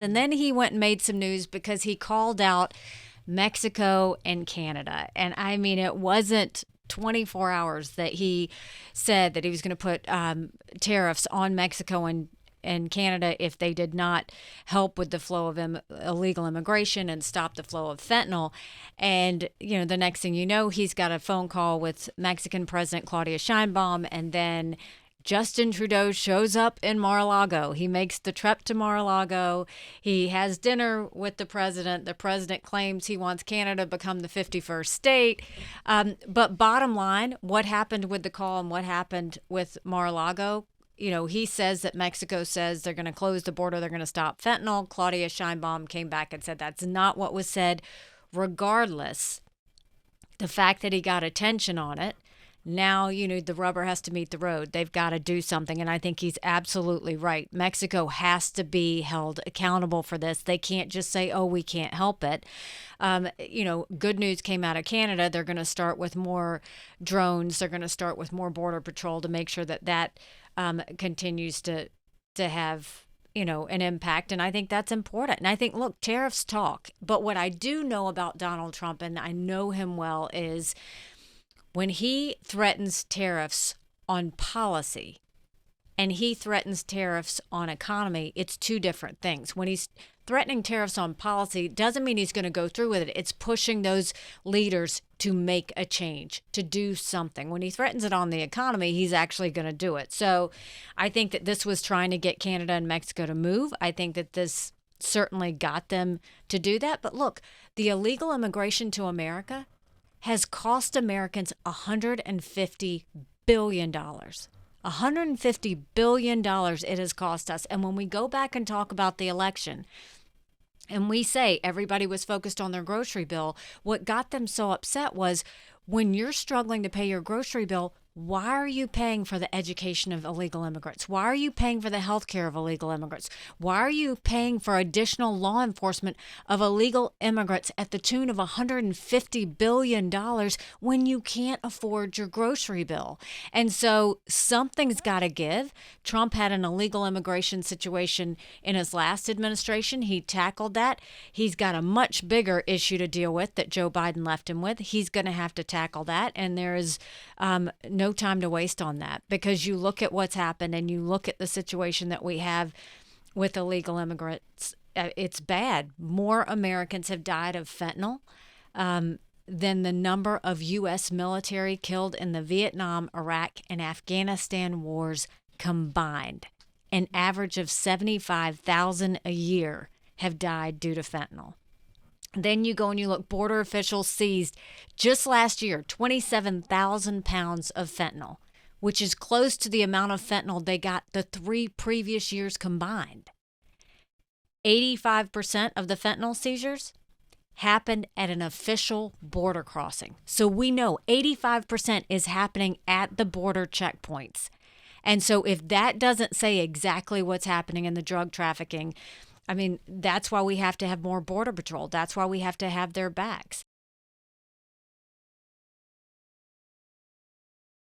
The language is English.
And then he went and made some news because he called out Mexico and Canada. And I mean, it wasn't 24 hours that he said that he was going to put tariffs on Mexico and Canada if they did not help with the flow of illegal immigration and stop the flow of fentanyl. And, the next thing you know, he's got a phone call with Mexican President Claudia Sheinbaum, and then Justin Trudeau shows up in Mar-a-Lago. He makes the trip to Mar-a-Lago. He has dinner with the president. The president claims he wants Canada to become the 51st state. But bottom line, what happened with the call and what happened with Mar-a-Lago? He says that Mexico says they're going to close the border, they're going to stop fentanyl. Claudia Sheinbaum came back and said that's not what was said. Regardless, the fact that he got attention on it, now, the rubber has to meet the road. They've got to do something. And I think he's absolutely right. Mexico has to be held accountable for this. They can't just say, oh, we can't help it. Good news came out of Canada. They're going to start with more drones. They're going to start with more border patrol to make sure that continues to have an impact. And I think that's important. And I think, look, tariffs talk. But what I do know about Donald Trump, and I know him well, is when he threatens tariffs on policy and he threatens tariffs on economy, it's two different things. When he's threatening tariffs on policy, doesn't mean he's going to go through with it. It's pushing those leaders to make a change, to do something. When he threatens it on the economy, he's actually going to do it. So I think that this was trying to get Canada and Mexico to move. I think that this certainly got them to do that. But look, the illegal immigration to America has cost Americans $150 billion. $150 billion it has cost us. And when we go back and talk about the election, and we say everybody was focused on their grocery bill, what got them so upset was when you're struggling to pay your grocery bill, why are you paying for the education of illegal immigrants? Why are you paying for the health care of illegal immigrants? Why are you paying for additional law enforcement of illegal immigrants at the tune of $150 billion when you can't afford your grocery bill? And so something's got to give. Trump had an illegal immigration situation in his last administration. He tackled that. He's got a much bigger issue to deal with that Joe Biden left him with. He's going to have to tackle that. And there is no time to waste on that, because you look at what's happened and you look at the situation that we have with illegal immigrants. It's bad. More Americans have died of fentanyl than the number of U.S. military killed in the Vietnam, Iraq, and Afghanistan wars combined. An average of 75,000 a year have died due to fentanyl. Then you go and you look, border officials seized just last year 27,000 pounds of fentanyl, which is close to the amount of fentanyl they got the 3 previous years combined. 85% of the fentanyl seizures happened at an official border crossing. So we know 85% is happening at the border checkpoints. And so if that doesn't say exactly what's happening in the drug trafficking, I mean, that's why we have to have more border patrol. That's why we have to have their backs.